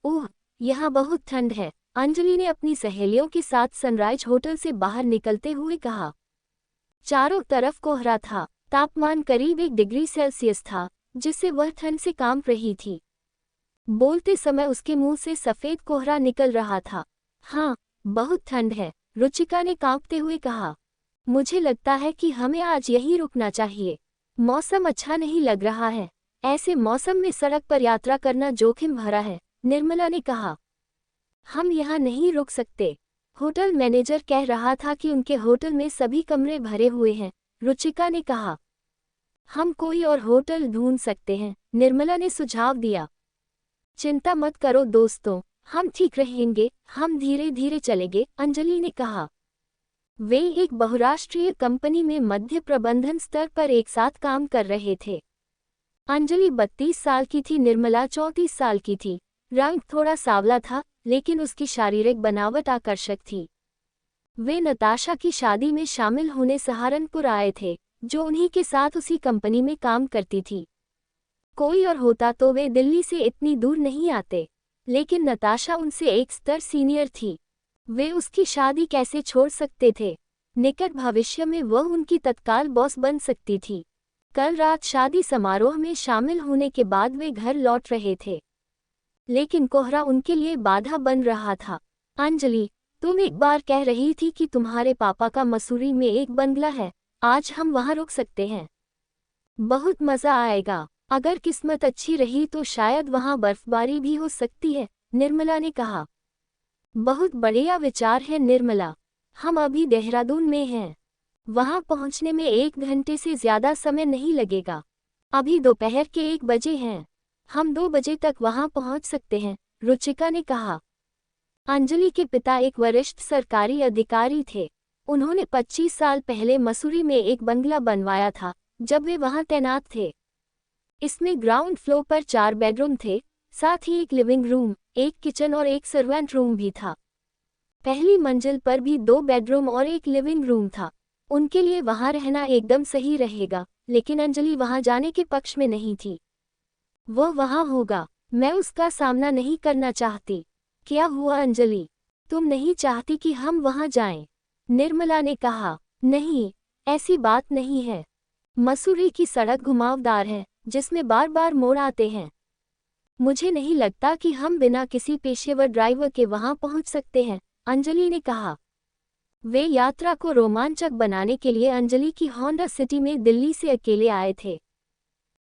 ओह, यहाँ बहुत ठंड है, अंजलि ने अपनी सहेलियों के साथ सनराइज होटल से बाहर निकलते हुए कहा। चारों तरफ कोहरा था, तापमान करीब 1 डिग्री सेल्सियस था, जिससे वह ठंड से कांप रही थी। बोलते समय उसके मुंह से सफेद कोहरा निकल रहा था। हाँ, बहुत ठंड है, रुचिका ने कांपते हुए कहा। मुझे लगता है कि हमें आज यहीं रुकना चाहिए। मौसम अच्छा नहीं लग रहा है। ऐसे मौसम में सड़क पर यात्रा करना जोखिम भरा है, निर्मला ने कहा। हम यहाँ नहीं रुक सकते। होटल मैनेजर कह रहा था कि उनके होटल में सभी कमरे भरे हुए हैं, रुचिका ने कहा। हम कोई और होटल ढूंढ सकते हैं, निर्मला ने सुझाव दिया। चिंता मत करो दोस्तों, हम ठीक रहेंगे, हम धीरे धीरे चलेंगे, अंजलि ने कहा। वे एक बहुराष्ट्रीय कंपनी में मध्य प्रबंधन स्तर पर एक साथ काम कर रहे थे। अंजलि 32 साल की थी, निर्मला 34 साल की थी। रंग थोड़ा सांवला था, लेकिन उसकी शारीरिक बनावट आकर्षक थी। वे नताशा की शादी में शामिल होने सहारनपुर आए थे, जो उन्हीं के साथ उसी कंपनी में काम करती थी। कोई और होता तो वे दिल्ली से इतनी दूर नहीं आते, लेकिन नताशा उनसे एक स्तर सीनियर थी। वे उसकी शादी कैसे छोड़ सकते थे? निकट भविष्य में वह उनकी तत्काल बॉस बन सकती थी। कल रात शादी समारोह में शामिल होने के बाद वे घर लौट रहे थे, लेकिन कोहरा उनके लिए बाधा बन रहा था। अंजलि, तुम एक बार कह रही थी कि तुम्हारे पापा का मसूरी में एक बंगला है, आज हम वहां रुक सकते हैं। बहुत मजा आएगा। अगर किस्मत अच्छी रही तो शायद वहां बर्फबारी भी हो सकती है, निर्मला ने कहा। बहुत बढ़िया विचार है निर्मला। हम अभी देहरादून में हैं। वहां पहुंचने में 1 घंटे से ज्यादा समय नहीं लगेगा। अभी दोपहर के 1 बजे हैं। हम 2 बजे तक वहां पहुंच सकते हैं, रुचिका ने कहा। अंजलि के पिता एक वरिष्ठ सरकारी अधिकारी थे। उन्होंने 25 साल पहले मसूरी में एक बंगला बनवाया था, जब वे वहां तैनात थे। इसमें ग्राउंड फ्लोर पर 4 बेडरूम थे, साथ ही एक लिविंग रूम, एक किचन और एक सर्वेंट रूम भी था। पहली मंजिल पर भी 2 बेडरूम और एक लिविंग रूम था। उनके लिए वहां रहना एकदम सही रहेगा, लेकिन अंजलि वहां जाने के पक्ष में नहीं थी। वो वहां होगा, मैं उसका सामना नहीं करना चाहती। क्या हुआ अंजलि? तुम नहीं चाहती कि हम वहां जाएं? निर्मला ने कहा। नहीं, ऐसी बात नहीं है। मसूरी की सड़क घुमावदार है, जिसमें बार बार मोड़ आते हैं। मुझे नहीं लगता कि हम बिना किसी पेशेवर ड्राइवर के वहां पहुंच सकते हैं, अंजलि ने कहा। वे यात्रा को रोमांचक बनाने के लिए अंजलि की होंडा सिटी में दिल्ली से अकेले आए थे।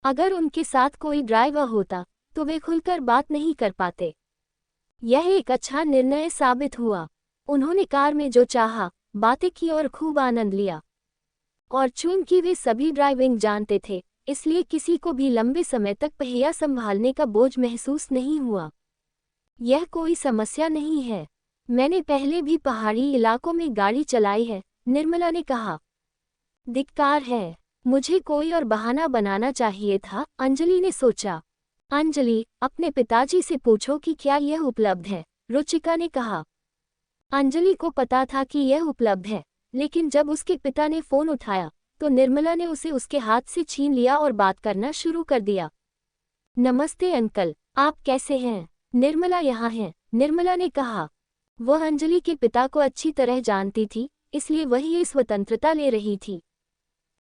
अगर उनके साथ कोई ड्राइवर होता तो वे खुलकर बात नहीं कर पाते। यह एक अच्छा निर्णय साबित हुआ। उन्होंने कार में जो चाहा, बातें की और खूब आनंद लिया। और चूंकि वे सभी ड्राइविंग जानते थे, इसलिए किसी को भी लंबे समय तक पहिया संभालने का बोझ महसूस नहीं हुआ। यह कोई समस्या नहीं है। मैंने पहले भी पहाड़ी इलाकों में गाड़ी चलाई है, निर्मला ने कहा। धिक्कार है, मुझे कोई और बहाना बनाना चाहिए था, अंजलि ने सोचा। अंजलि, अपने पिताजी से पूछो कि क्या यह उपलब्ध है, रुचिका ने कहा। अंजलि को पता था कि यह उपलब्ध है, लेकिन जब उसके पिता ने फोन उठाया तो निर्मला ने उसे उसके हाथ से छीन लिया और बात करना शुरू कर दिया। नमस्ते अंकल, आप कैसे हैं? निर्मला यहाँ है, निर्मला ने कहा। वह अंजलि के पिता को अच्छी तरह जानती थी, इसलिए वही ये स्वतंत्रता ले रही थी।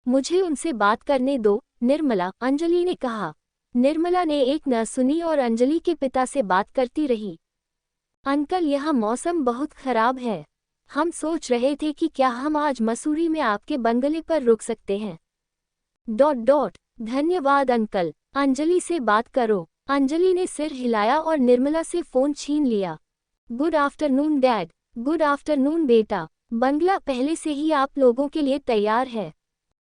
मुझे उनसे बात करने दो, निर्मला, अंजलि ने कहा। निर्मला ने एक न सुनी और अंजलि के पिता से बात करती रही। अंकल, यहाँ मौसम बहुत खराब है। हम सोच रहे थे कि क्या हम आज मसूरी में आपके बंगले पर रुक सकते हैं। धन्यवाद अंकल, अंजलि से बात करो। अंजलि ने सिर हिलाया और निर्मला से फोन छीन लिया। Good afternoon dad. Good afternoon बेटा। बंगला पहले से ही आप लोगों के लिए तैयार है।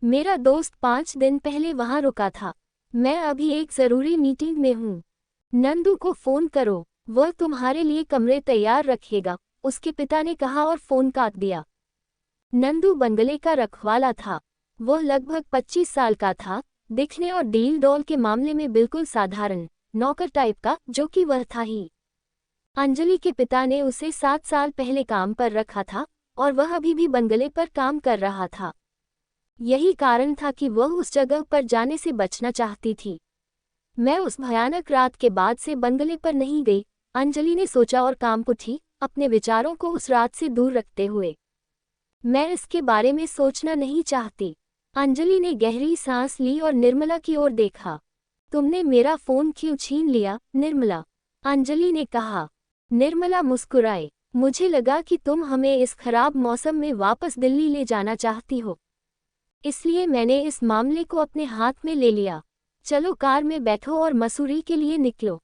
मेरा दोस्त 5 दिन पहले वहां रुका था। मैं अभी एक जरूरी मीटिंग में हूँ। नंदू को फोन करो, वह तुम्हारे लिए कमरे तैयार रखेगा, उसके पिता ने कहा और फोन काट दिया। नंदू बंगले का रखवाला था। वह लगभग 25 साल का था, दिखने और डील डॉल के मामले में बिल्कुल साधारण नौकर टाइप का, जो कि वह था ही। अंजलि के पिता ने उसे 7 साल पहले काम पर रखा था और वह अभी भी बंगले पर काम कर रहा था। यही कारण था कि वह उस जगह पर जाने से बचना चाहती थी। मैं उस भयानक रात के बाद से बंगले पर नहीं गई, अंजलि ने सोचा और काम उठी, अपने विचारों को उस रात से दूर रखते हुए। मैं इसके बारे में सोचना नहीं चाहती। अंजलि ने गहरी सांस ली और निर्मला की ओर देखा। तुमने मेरा फोन क्यों छीन लिया, निर्मला? अंजलि ने कहा। निर्मला मुस्कुराई। मुझे लगा कि तुम हमें इस खराब मौसम में वापस दिल्ली ले जाना चाहती हो, इसलिए मैंने इस मामले को अपने हाथ में ले लिया। चलो कार में बैठो और मसूरी के लिए निकलो।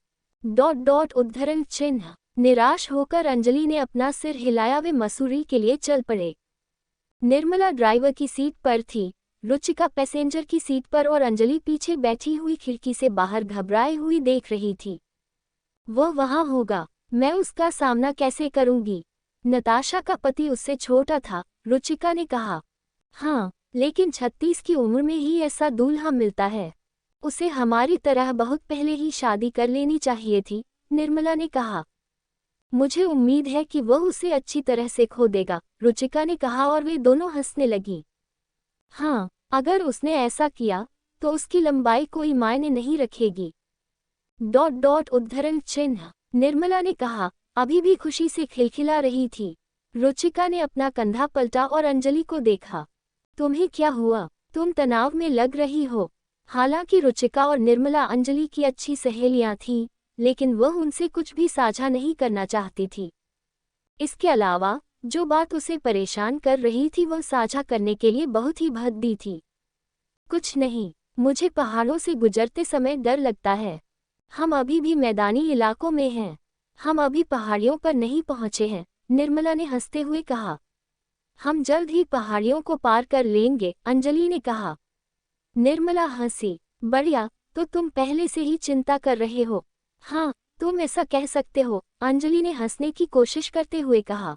उद्धरण चिन्ह। निराश होकर अंजलि ने अपना सिर हिलाया। वे मसूरी के लिए चल पड़े। निर्मला ड्राइवर की सीट पर थी, रुचिका पैसेंजर की सीट पर और अंजलि पीछे बैठी हुई खिड़की से बाहर घबराई हुई देख रही थी। वो वहां होगा, मैं उसका सामना कैसे करूंगी? नताशा का पति उससे छोटा था, रुचिका ने कहा। हाँ, लेकिन 36 की उम्र में ही ऐसा दूल्हा मिलता है। उसे हमारी तरह बहुत पहले ही शादी कर लेनी चाहिए थी, निर्मला ने कहा। मुझे उम्मीद है कि वह उसे अच्छी तरह से खो देगा, रुचिका ने कहा और वे दोनों हंसने लगी। हाँ, अगर उसने ऐसा किया तो उसकी लंबाई कोई मायने नहीं रखेगी। उद्धरण चिन्ह। निर्मला ने कहा, अभी भी खुशी से खिलखिला रही थी। रुचिका ने अपना कंधा पलटा और अंजलि को देखा। तुम्हें क्या हुआ? तुम तनाव में लग रही हो। हालांकि रुचिका और निर्मला अंजलि की अच्छी सहेलियां थीं, लेकिन वह उनसे कुछ भी साझा नहीं करना चाहती थी। इसके अलावा जो बात उसे परेशान कर रही थी वह साझा करने के लिए बहुत ही भद्दी थी। कुछ नहीं, मुझे पहाड़ों से गुजरते समय डर लगता है। हम अभी भी मैदानी इलाकों में हैं। हम अभी पहाड़ियों पर नहीं पहुंचे हैं, निर्मला ने हंसते हुए कहा। हम जल्द ही पहाड़ियों को पार कर लेंगे, अंजलि ने कहा। निर्मला हंसी। बढ़िया, तो तुम पहले से ही चिंता कर रहे हो। हाँ, तुम ऐसा कह सकते हो, अंजलि ने हंसने की कोशिश करते हुए कहा।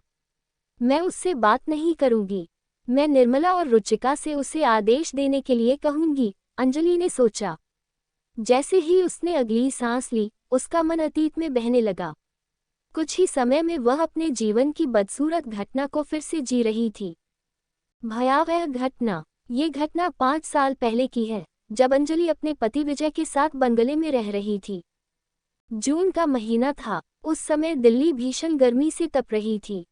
मैं उससे बात नहीं करूंगी। मैं निर्मला और रुचिका से उसे आदेश देने के लिए कहूंगी, अंजलि ने सोचा। जैसे ही उसने अगली सांस ली, उसका मन अतीत में बहने लगा। कुछ ही समय में वह अपने जीवन की बदसूरत घटना को फिर से जी रही थी। भयावह घटना। ये घटना 5 साल पहले की है, जब अंजलि अपने पति विजय के साथ बंगले में रह रही थी। जून का महीना था। उस समय दिल्ली भीषण गर्मी से तप रही थी।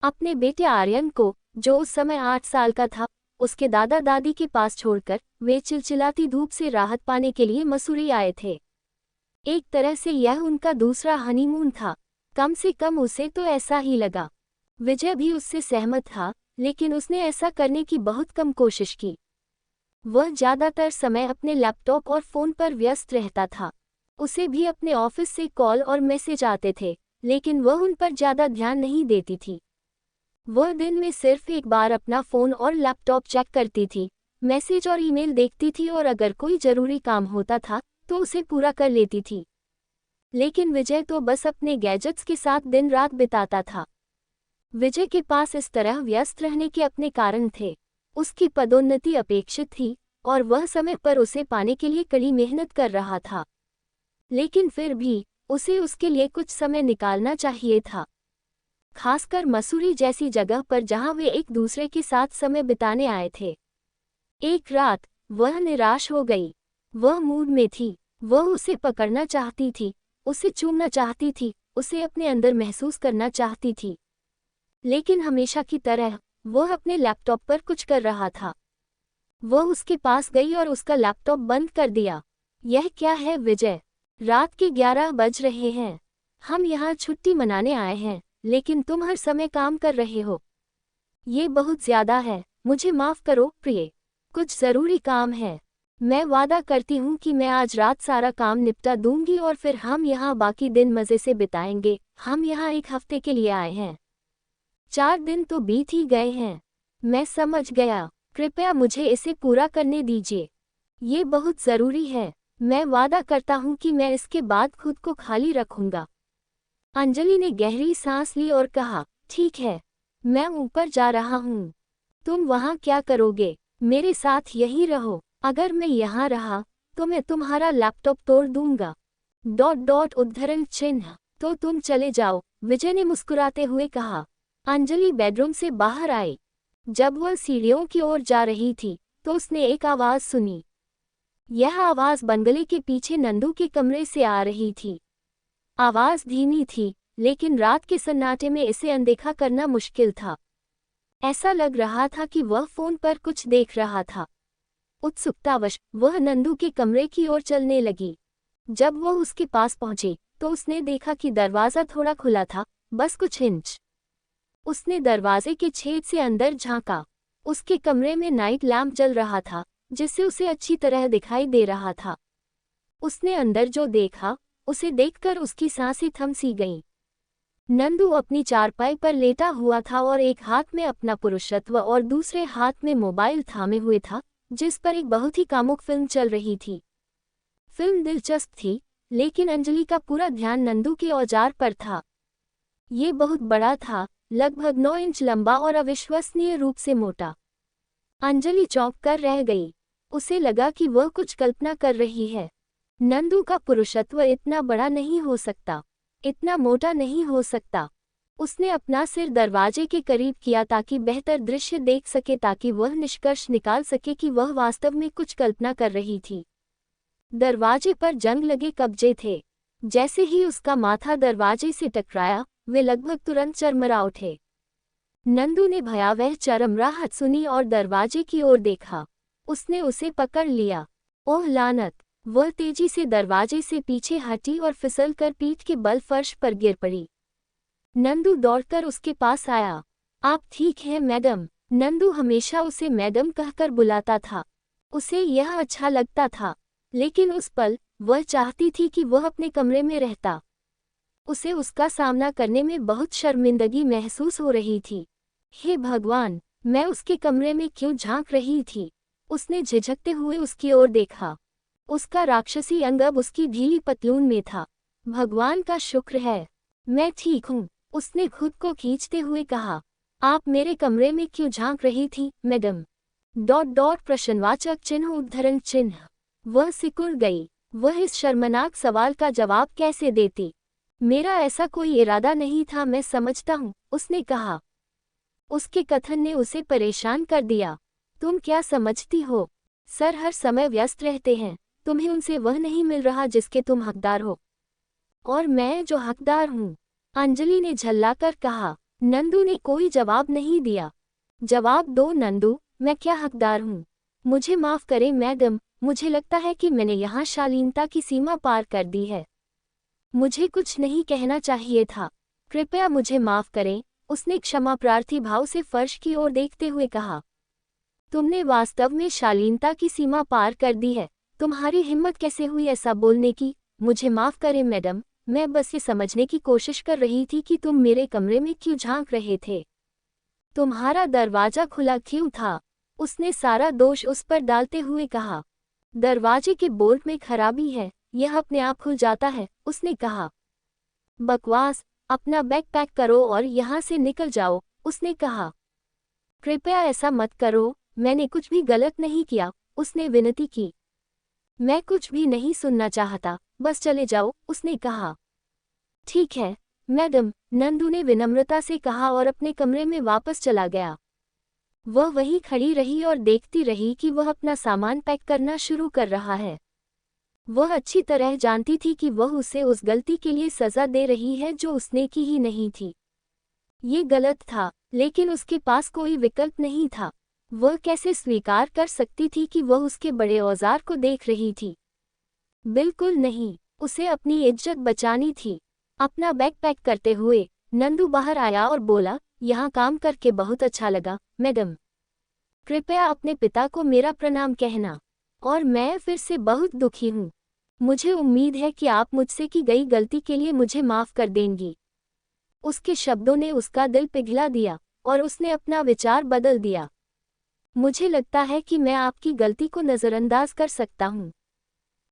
अपने बेटे आर्यन को, जो उस समय 8 साल का था, उसके दादा दादी के पास छोड़कर वे चिलचिलाती धूप से राहत पाने के लिए मसूरी आए थे। एक तरह से यह उनका दूसरा हनीमून था, कम से कम उसे तो ऐसा ही लगा। विजय भी उससे सहमत था, लेकिन उसने ऐसा करने की बहुत कम कोशिश की। वह ज़्यादातर समय अपने लैपटॉप और फ़ोन पर व्यस्त रहता था। उसे भी अपने ऑफिस से कॉल और मैसेज आते थे, लेकिन वह उन पर ज़्यादा ध्यान नहीं देती थी। वह दिन में सिर्फ एक बार अपना फ़ोन और लैपटॉप चेक करती थी, मैसेज और ईमेल देखती थी और अगर कोई ज़रूरी काम होता था तो उसे पूरा कर लेती थी। लेकिन विजय तो बस अपने गैजेट्स के साथ दिन रात बिताता था। विजय के पास इस तरह व्यस्त रहने के अपने कारण थे। उसकी पदोन्नति अपेक्षित थी और वह समय पर उसे पाने के लिए कड़ी मेहनत कर रहा था। लेकिन फिर भी उसे उसके लिए कुछ समय निकालना चाहिए था, खासकर मसूरी जैसी जगह पर जहां वे एक दूसरे के साथ समय बिताने आए थे। एक रात वह निराश हो गई। वह मूड में थी। वह उसे पकड़ना चाहती थी, उसे चूमना चाहती थी, उसे अपने अंदर महसूस करना चाहती थी। लेकिन हमेशा की तरह वह अपने लैपटॉप पर कुछ कर रहा था। वह उसके पास गई और उसका लैपटॉप बंद कर दिया। यह क्या है विजय? रात के 11 बज रहे हैं। हम यहाँ छुट्टी मनाने आए हैं, लेकिन तुम हर समय काम कर रहे हो। ये बहुत ज़्यादा है, मुझे माफ़ करो प्रिय। कुछ ज़रूरी काम है। मैं वादा करती हूँ कि मैं आज रात सारा काम निपटा दूंगी और फिर हम यहाँ बाकी दिन मज़े से बिताएंगे। हम यहाँ 1 हफ्ते के लिए आए हैं। 4 दिन तो बीत ही गए हैं। मैं समझ गया, कृपया मुझे इसे पूरा करने दीजिए। ये बहुत ज़रूरी है। मैं वादा करता हूँ कि मैं इसके बाद खुद को खाली रखूँगा। अंजलि ने गहरी सांस ली और कहा, ठीक है, मैं ऊपर जा रहा हूँ। तुम वहाँ क्या करोगे? मेरे साथ यहीं रहो। अगर मैं यहाँ रहा तो मैं तुम्हारा लैपटॉप तोड़ दूंगा। उद्धरण चिन्ह। तो तुम चले जाओ, विजय ने मुस्कुराते हुए कहा। अंजलि बेडरूम से बाहर आई। जब वह सीढ़ियों की ओर जा रही थी तो उसने एक आवाज़ सुनी। यह आवाज़ बंगले के पीछे नंदू के कमरे से आ रही थी। आवाज धीमी थी, लेकिन रात के सन्नाटे में इसे अनदेखा करना मुश्किल था। ऐसा लग रहा था कि वह फोन पर कुछ देख रहा था। उत्सुकतावश वह नंदू के कमरे की ओर चलने लगी। जब वह उसके पास पहुंची तो उसने देखा कि दरवाज़ा थोड़ा खुला था, बस कुछ इंच। उसने दरवाजे के छेद से अंदर झांका। उसके कमरे में नाइट लैंप जल रहा था, जिससे उसे अच्छी तरह दिखाई दे रहा था। उसने अंदर जो देखा, उसे देखकर उसकी सांसें थम सी गईं। नंदू अपनी चारपाई पर लेटा हुआ था और एक हाथ में अपना पुरुषत्व और दूसरे हाथ में मोबाइल थामे हुए था, जिस पर एक बहुत ही कामुक फिल्म चल रही थी। फिल्म दिलचस्प थी, लेकिन अंजलि का पूरा ध्यान नंदू के औजार पर था। ये बहुत बड़ा था, लगभग 9 इंच लंबा और अविश्वसनीय रूप से मोटा। अंजलि चौंक कर रह गई। उसे लगा कि वह कुछ कल्पना कर रही है। नंदू का पुरुषत्व इतना बड़ा नहीं हो सकता, इतना मोटा नहीं हो सकता। उसने अपना सिर दरवाजे के करीब किया ताकि बेहतर दृश्य देख सके, ताकि वह निष्कर्ष निकाल सके कि वह वास्तव में कुछ कल्पना कर रही थी। दरवाजे पर जंग लगे कब्जे थे। जैसे ही उसका माथा दरवाजे से टकराया, वे लगभग तुरंत चरमरा उठे। नंदू ने भयावह चरमराहट सुनी और दरवाजे की ओर देखा। उसने उसे पकड़ लिया। ओह लानत! वह तेजी से दरवाजे से पीछे हटी और फिसलकर पीठ के बल फर्श पर गिर पड़ी। नंदू दौड़कर उसके पास आया। आप ठीक हैं मैडम? नंदू हमेशा उसे मैडम कहकर बुलाता था। उसे यह अच्छा लगता था, लेकिन उस पल वह चाहती थी कि वह अपने कमरे में रहता। उसे उसका सामना करने में बहुत शर्मिंदगी महसूस हो रही थी। हे भगवान, मैं उसके कमरे में क्यों झांक रही थी? उसने झिझकते हुए उसकी ओर देखा। उसका राक्षसी अंग अब उसकी ढीली पतलून में था। भगवान का शुक्र है, मैं ठीक हूँ, उसने खुद को खींचते हुए कहा। आप मेरे कमरे में क्यों झांक रही थी मैडम? प्रश्नवाचक चिन्ह उद्धरण चिन्ह। वह सिकुड़ गई। वह इस शर्मनाक सवाल का जवाब कैसे देती? मेरा ऐसा कोई इरादा नहीं था, मैं समझता हूँ, उसने कहा। उसके कथन ने उसे परेशान कर दिया। तुम क्या समझती हो? सर हर समय व्यस्त रहते हैं, तुम्हें उनसे वह नहीं मिल रहा जिसके तुम हकदार हो। और मैं जो हकदार हूँ, अंजलि ने झल्लाकर कहा। नंदू ने कोई जवाब नहीं दिया। जवाब दो नंदू, मैं क्या हकदार हूँ? मुझे माफ करें मैडम, मुझे लगता है कि मैंने यहाँ शालीनता की सीमा पार कर दी है। मुझे कुछ नहीं कहना चाहिए था। कृपया मुझे माफ करें, उसने क्षमा प्रार्थी भाव से फर्श की ओर देखते हुए कहा। तुमने वास्तव में शालीनता की सीमा पार कर दी है। तुम्हारी हिम्मत कैसे हुई ऐसा बोलने की? मुझे माफ करें मैडम, मैं बस ये समझने की कोशिश कर रही थी कि तुम मेरे कमरे में क्यों झांक रहे थे। तुम्हारा दरवाजा खुला क्यों था? उसने सारा दोष उस पर डालते हुए कहा। दरवाजे के बोल्ट में खराबी है, यह अपने आप खुल जाता है, उसने कहा। बकवास, अपना बैग पैक करो और यहाँ से निकल जाओ, उसने कहा। कृपया ऐसा मत करो, मैंने कुछ भी गलत नहीं किया, उसने विनती की। मैं कुछ भी नहीं सुनना चाहता, बस चले जाओ, उसने कहा। ठीक है मैडम, नंदू ने विनम्रता से कहा और अपने कमरे में वापस चला गया। वह वहीं खड़ी रही और देखती रही कि वह अपना सामान पैक करना शुरू कर रहा है। वह अच्छी तरह जानती थी कि वह उसे उस गलती के लिए सजा दे रही है जो उसने की ही नहीं थी। ये गलत था, लेकिन उसके पास कोई विकल्प नहीं था। वह कैसे स्वीकार कर सकती थी कि वह उसके बड़े औजार को देख रही थी? बिल्कुल नहीं, उसे अपनी इज्जत बचानी थी। अपना बैग पैक करते हुए नंदू बाहर आया और बोला, यहाँ काम करके बहुत अच्छा लगा मैडम। कृपया अपने पिता को मेरा प्रणाम कहना। और मैं फिर से बहुत दुखी हूँ। मुझे उम्मीद है कि आप मुझसे की गई गलती के लिए मुझे माफ़ कर देंगी। उसके शब्दों ने उसका दिल पिघला दिया और उसने अपना विचार बदल दिया। मुझे लगता है कि मैं आपकी गलती को नज़रअंदाज कर सकता हूँ।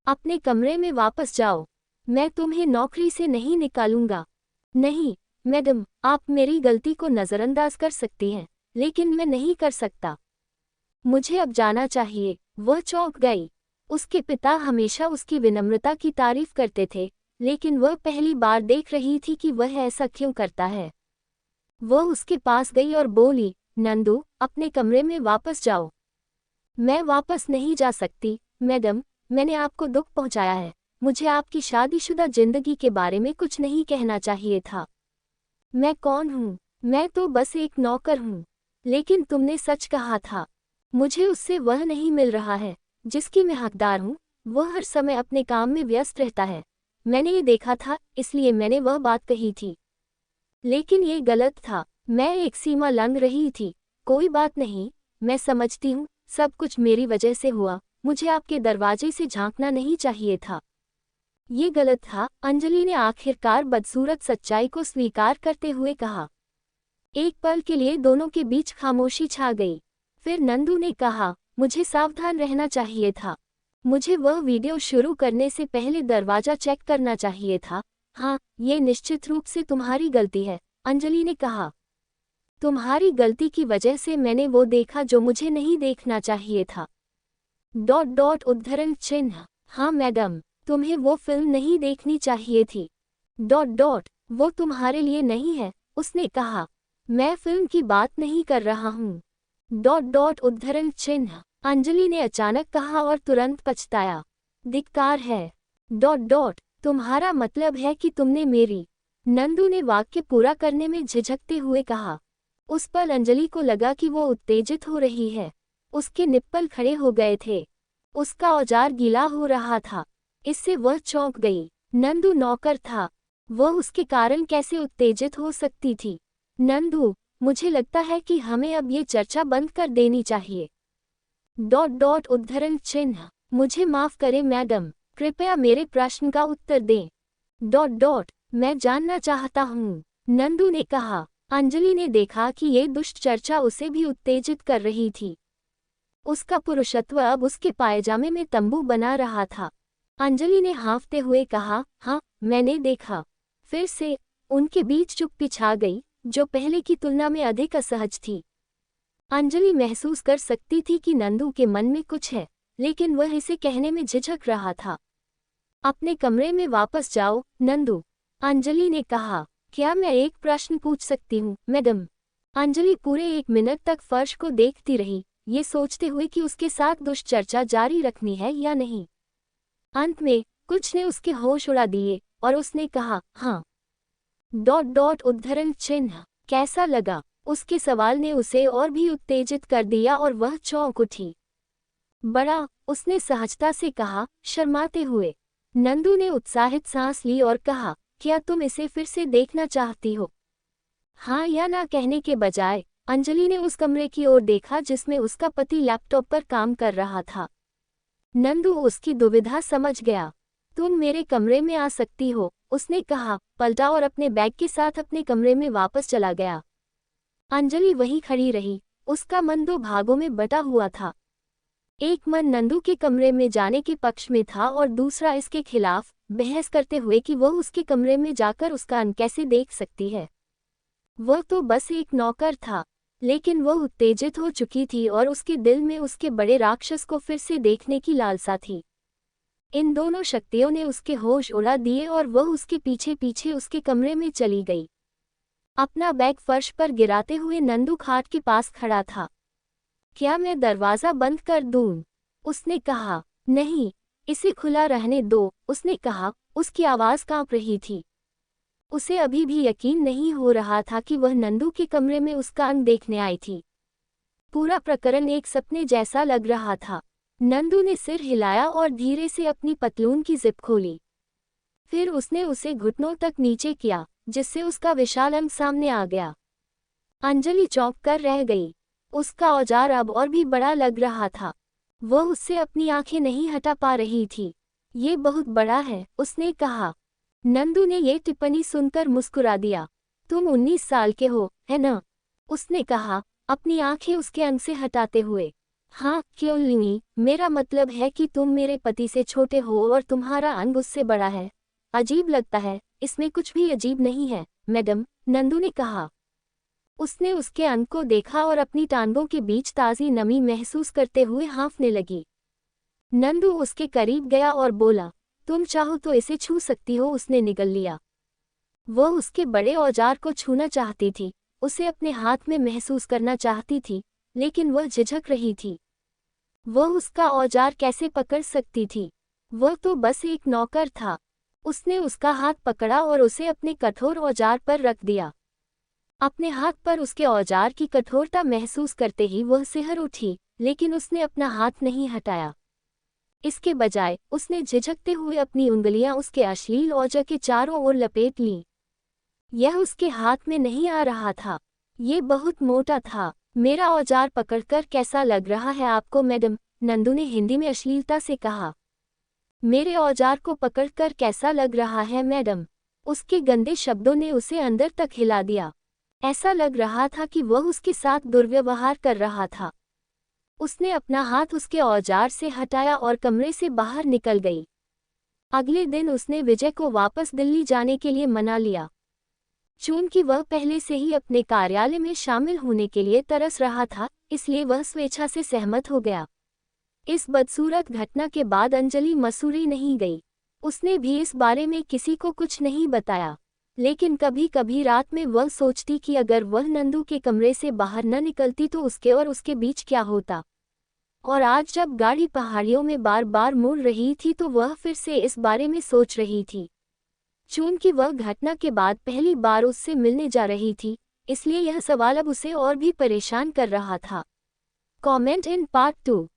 अपने कमरे में वापस जाओ। मैं तुम्हें नौकरी से नहीं निकालूंगा। नहीं मैडम, आप मेरी गलती को नज़रअंदाज कर सकती हैं, लेकिन मैं नहीं कर सकता। मुझे अब जाना चाहिए। वह चौंक गई। उसके पिता हमेशा उसकी विनम्रता की तारीफ करते थे, लेकिन वह पहली बार देख रही थी कि वह ऐसा क्यों करता है। वह उसके पास गई और बोली, नंदू, अपने कमरे में वापस जाओ। मैं वापस नहीं जा सकती मैडम, मैंने आपको दुख पहुंचाया है, मुझे आपकी शादीशुदा जिंदगी के बारे में कुछ नहीं कहना चाहिए था। मैं कौन हूँ? मैं तो बस एक नौकर हूँ। लेकिन तुमने सच कहा था। मुझे उससे वह नहीं मिल रहा है जिसकी मैं हकदार हूँ। वह हर समय अपने काम में व्यस्त रहता है। मैंने ये देखा था, इसलिए मैंने वह बात कही थी। लेकिन ये गलत था। मैं एक सीमा लंघ रही थी। कोई बात नहीं, मैं समझती हूँ, सब कुछ मेरी वजह से हुआ। मुझे आपके दरवाजे से झांकना नहीं चाहिए था। ये गलत था, अंजलि ने आखिरकार बदसूरत सच्चाई को स्वीकार करते हुए कहा। एक पल के लिए दोनों के बीच खामोशी छा गई। फिर नंदू ने कहा, मुझे सावधान रहना चाहिए था। मुझे वह वीडियो शुरू करने से पहले दरवाजा चेक करना चाहिए था। हाँ, ये निश्चित रूप से तुम्हारी गलती है, अंजलि ने कहा। तुम्हारी गलती की वजह से मैंने वो देखा जो मुझे नहीं देखना चाहिए था। उद्धरण चिन्ह। हाँ मैडम, तुम्हें वो फिल्म नहीं देखनी चाहिए थी। वो तुम्हारे लिए नहीं है, उसने कहा। मैं फिल्म की बात नहीं कर रहा हूँ। उद्धरण चिन्ह। अंजलि ने अचानक कहा और तुरंत पछताया। धिक्कार है। तुम्हारा मतलब है कि तुमने मेरी। नंदू ने वाक्य पूरा करने में झिझकते हुए कहा। उस पल अंजलि को लगा कि वो उत्तेजित हो रही है। उसके निप्पल खड़े हो गए थे। उसका औजार गीला हो रहा था। इससे वह चौंक गई। नंदू नौकर था। वह उसके कारण कैसे उत्तेजित हो सकती थी? नंदू, मुझे लगता है कि हमें अब ये चर्चा बंद कर देनी चाहिए। उद्धरण चिन्ह। मुझे माफ करें मैडम, कृपया मेरे प्रश्न का उत्तर दें। मैं जानना चाहता हूँ, नंदू ने कहा। अंजलि ने देखा कि ये दुष्ट चर्चा उसे भी उत्तेजित कर रही थी। उसका पुरुषत्व अब उसके पायजामे में तंबू बना रहा था। अंजलि ने हाँफते हुए कहा, हाँ, मैंने देखा। फिर से उनके बीच चुप्पी छा गई, जो पहले की तुलना में अधिक असहज थी। अंजलि महसूस कर सकती थी कि नंदू के मन में कुछ है, लेकिन वह इसे कहने में झिझक रहा था। अपने कमरे में वापस जाओ, नंदू, अंजलि ने कहा। क्या मैं एक प्रश्न पूछ सकती हूँ, मैडम? अंजलि पूरे 1 मिनट तक फर्श को देखती रही, ये सोचते हुए कि उसके साथ दुष्चर्चा जारी रखनी है या नहीं। अंत में कुछ ने उसके होश उड़ा दिए और उसने कहा, हाँ। उद्धरण चिन्ह। कैसा लगा? उसके सवाल ने उसे और भी उत्तेजित कर दिया और वह चौंक उठी। बड़ा, उसने सहजता से कहा, शर्माते हुए। नंदू ने उत्साहित सांस ली और कहा, क्या तुम इसे फिर से देखना चाहती हो? हाँ या ना कहने के बजाय अंजलि ने उस कमरे की ओर देखा जिसमें उसका पति लैपटॉप पर काम कर रहा था। नंदू उसकी दुविधा समझ गया। तुम मेरे कमरे में आ सकती हो, उसने कहा, पलटा और अपने बैग के साथ अपने कमरे में वापस चला गया। अंजलि वहीं खड़ी रही, उसका मन 2 भागों में बटा हुआ था। एक मन नंदू के कमरे में जाने के पक्ष में था और दूसरा इसके खिलाफ, बहस करते हुए कि वह उसके कमरे में जाकर उसका अन्न कैसे देख सकती है। वह तो बस एक नौकर था, लेकिन वह उत्तेजित हो चुकी थी और उसके दिल में उसके बड़े राक्षस को फिर से देखने की लालसा थी। इन दोनों शक्तियों ने उसके होश उड़ा दिए और वह उसके पीछे पीछे उसके कमरे में चली गई। अपना बैग फर्श पर गिराते हुए नंदू खाट के पास खड़ा था। क्या मैं दरवाज़ा बंद कर दूं? उसने कहा। नहीं, इसे खुला रहने दो, उसने कहा। उसकी आवाज़ कांप रही थी। उसे अभी भी यकीन नहीं हो रहा था कि वह नंदू के कमरे में उसका अंग देखने आई थी। पूरा प्रकरण एक सपने जैसा लग रहा था। नंदू ने सिर हिलाया और धीरे से अपनी पतलून की जिप खोली। फिर उसने उसे घुटनों तक नीचे किया, जिससे उसका विशाल अंग सामने आ गया। अंजलि चौंक कर रह गई। उसका औजार अब और भी बड़ा लग रहा था। वह उससे अपनी आंखें नहीं हटा पा रही थी। ये बहुत बड़ा है, उसने कहा। नंदू ने ये टिप्पणी सुनकर मुस्कुरा दिया। तुम 19 साल के हो, है न? उसने कहा, अपनी आंखें उसके अंग से हटाते हुए। हाँ, क्यों नहीं, मेरा मतलब है कि तुम मेरे पति से छोटे हो और तुम्हारा अंग उससे बड़ा है। अजीब लगता है, इसमें कुछ भी अजीब नहीं है, मैडम, नंदू ने कहा। उसने उसके अंग को देखा और अपनी टांगों के बीच ताज़ी नमी महसूस करते हुए हाँफने लगी। नंदू उसके करीब गया और बोला, तुम चाहो तो इसे छू सकती हो, उसने निगल लिया। वह उसके बड़े औजार को छूना चाहती थी, उसे अपने हाथ में महसूस करना चाहती थी, लेकिन वह झिझक रही थी। वह उसका औजार कैसे पकड़ सकती थी? वह तो बस एक नौकर था। उसने उसका हाथ पकड़ा और उसे अपने कठोर औजार पर रख दिया। अपने हाथ पर उसके औजार की कठोरता महसूस करते ही वह सिहर उठी, लेकिन उसने अपना हाथ नहीं हटाया। इसके बजाय उसने झिझकते हुए अपनी उंगलियां उसके अश्लील औजार के चारों ओर लपेट लीं। यह उसके हाथ में नहीं आ रहा था। ये बहुत मोटा था। मेरा औजार पकड़कर कैसा लग रहा है आपको मैडम? नंदू ने हिंदी में अश्लीलता से कहा। मेरे औजार को पकड़कर कैसा लग रहा है मैडम? उसके गंदे शब्दों ने उसे अंदर तक हिला दिया। ऐसा लग रहा था कि वह उसके साथ दुर्व्यवहार कर रहा था। उसने अपना हाथ उसके औजार से हटाया और कमरे से बाहर निकल गई। अगले दिन उसने विजय को वापस दिल्ली जाने के लिए मना लिया। चूंकि वह पहले से ही अपने कार्यालय में शामिल होने के लिए तरस रहा था, इसलिए वह स्वेच्छा से सहमत हो गया। इस बदसूरत घटना के बाद अंजलि मसूरी नहीं गई। उसने भी इस बारे में किसी को कुछ नहीं बताया। लेकिन कभी कभी रात में वह सोचती कि अगर वह नंदू के कमरे से बाहर न निकलती तो उसके और उसके बीच क्या होता। और आज जब गाड़ी पहाड़ियों में बार बार मुड़ रही थी तो वह फिर से इस बारे में सोच रही थी। चूंकि वह घटना के बाद पहली बार उससे मिलने जा रही थी, इसलिए यह सवाल अब उसे और भी परेशान कर रहा था। Comment in part 2।